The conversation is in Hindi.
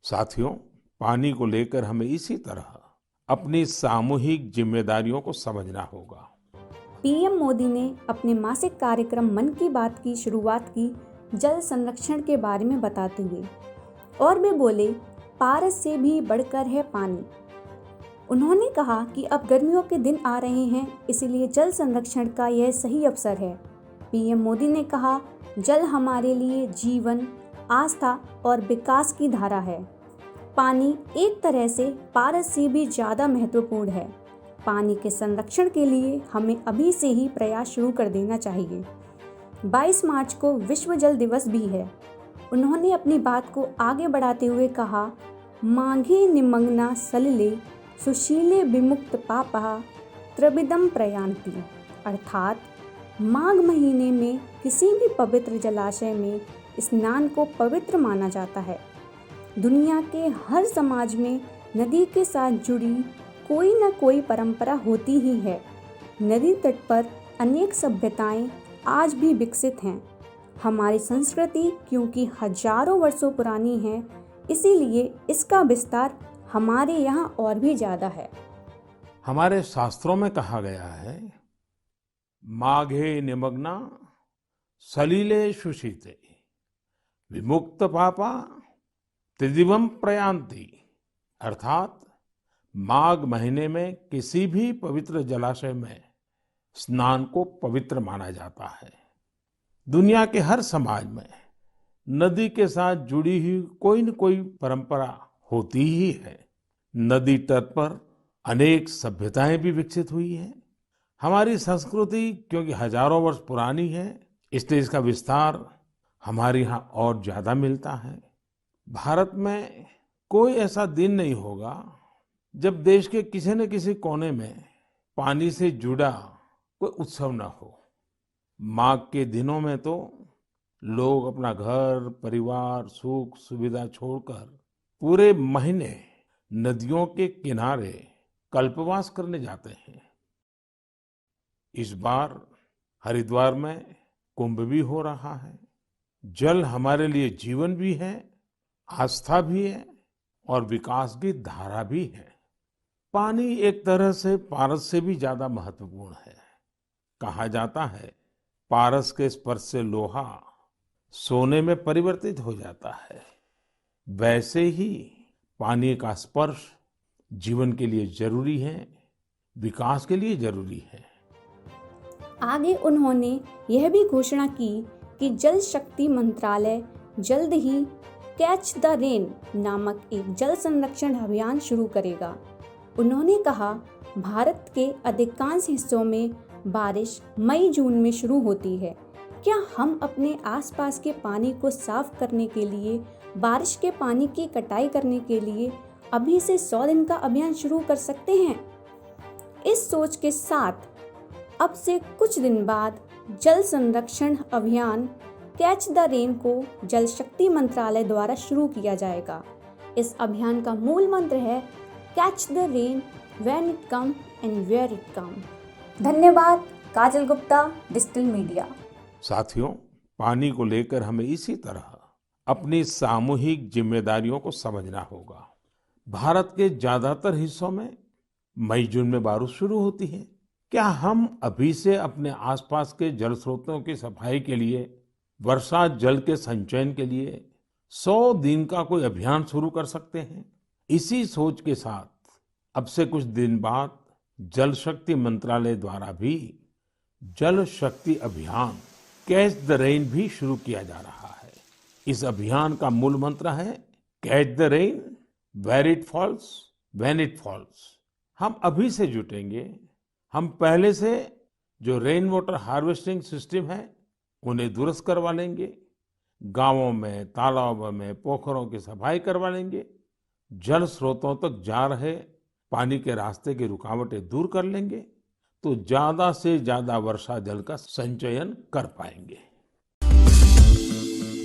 साथियों, पानी को लेकर हमें इसी तरह अपनी सामूहिक जिम्मेदारियों को समझना होगा। पीएम मोदी ने अपने मासिक कार्यक्रम मन की बात की शुरुआत की जल संरक्षण के बारे में बताते हुए, और वे बोले, पारस से भी बढ़कर है पानी। उन्होंने कहा कि अब गर्मियों के दिन आ रहे हैं, इसलिए जल संरक्षण का यह सही अवसर है। पीएम मोदी ने कहा, जल हमारे लिए जीवन, आस्था और विकास की धारा है। पानी एक तरह से पारस से भी ज़्यादा महत्वपूर्ण है। पानी के संरक्षण के लिए हमें अभी से ही प्रयास शुरू कर देना चाहिए। 22 मार्च को विश्व जल दिवस भी है। उन्होंने अपनी बात को आगे बढ़ाते हुए कहा, माघे निमग्ना सलिले सुशीले विमुक्त पापः त्रिविधम प्रयान्ति, अर्थात माघ महीने में किसी भी पवित्र जलाशय में स्नान को पवित्र माना जाता है। दुनिया के हर समाज में नदी के साथ जुड़ी कोई न कोई परंपरा होती ही है। नदी तट पर अनेक सभ्यताएं आज भी विकसित हैं। हमारी संस्कृति क्योंकि हजारों वर्षों पुरानी है, इसीलिए इसका विस्तार हमारे यहाँ और भी ज़्यादा है। हमारे शास्त्रों में कहा गया है, माघे निमग्ना सलिले सुशीते विमुक्त पापा त्रिदिवम प्रयान्ति, अर्थात माघ महीने में किसी भी पवित्र जलाशय में स्नान को पवित्र माना जाता है। दुनिया के हर समाज में नदी के साथ जुड़ी हुई कोई न कोई परंपरा होती ही है। नदी तट पर अनेक सभ्यताएं भी विकसित हुई हैं। हमारी संस्कृति क्योंकि हजारों वर्ष पुरानी है, इसलिए इसका विस्तार हमारे यहाँ और ज्यादा मिलता है। भारत में कोई ऐसा दिन नहीं होगा जब देश के किसी न किसी कोने में पानी से जुड़ा कोई उत्सव न हो। माघ के दिनों में तो लोग अपना घर, परिवार, सुख सुविधा छोड़कर पूरे महीने नदियों के किनारे कल्पवास करने जाते हैं। इस बार हरिद्वार में कुंभ भी हो रहा है। जल हमारे लिए जीवन भी है, आस्था भी है और विकास की धारा भी है। पानी एक तरह से पारस से भी ज्यादा महत्वपूर्ण है। कहा जाता है, पारस के स्पर्श से लोहा सोने में परिवर्तित हो जाता है। वैसे ही पानी का स्पर्श जीवन के लिए जरूरी है, विकास के लिए जरूरी है। आगे उन्होंने यह भी घोषणा की कि जल शक्ति मंत्रालय जल्द ही कैच द रेन नामक एक जल संरक्षण अभियान शुरू करेगा। उन्होंने कहा, भारत के अधिकांश हिस्सों में बारिश मई जून में शुरू होती है। क्या हम अपने आसपास के पानी को साफ करने के लिए, बारिश के पानी की कटाई करने के लिए अभी से 100 दिन का अभियान शुरू कर सकते हैं? इस सोच के साथ अब से कुछ दिन बाद जल संरक्षण अभियान कैच द रेन को जल शक्ति मंत्रालय द्वारा शुरू किया जाएगा। इस अभियान का मूल मंत्र है, catch the rain when it come and where it come. धन्यवाद। Kajal Gupta, digital media. साथियों, पानी को लेकर हमें इसी तरह अपनी सामूहिक जिम्मेदारियों को समझना होगा। भारत के ज्यादातर हिस्सों में मई जून में बारिश शुरू होती है। क्या हम अभी से अपने आसपास के जल स्रोतों की सफाई के लिए, वर्षा जल के संचयन के लिए 100 दिन का कोई अभियान शुरू कर सकते हैं? इसी सोच के साथ अब से कुछ दिन बाद जल शक्ति मंत्रालय द्वारा भी जल शक्ति अभियान कैच द रेन भी शुरू किया जा रहा है। इस अभियान का मूल मंत्र है, catch the rain where it falls when it falls. हम अभी से जुटेंगे। हम पहले से जो रेन वाटर हार्वेस्टिंग सिस्टम है उन्हें दुरुस्त करवा लेंगे। गांवों में, तालाबों में, पोखरों की सफाई करवा लेंगे। जल स्रोतों तक जा रहे पानी के रास्ते की रुकावटें दूर कर लेंगे, तो ज्यादा से ज्यादा वर्षा जल का संचयन कर पाएंगे।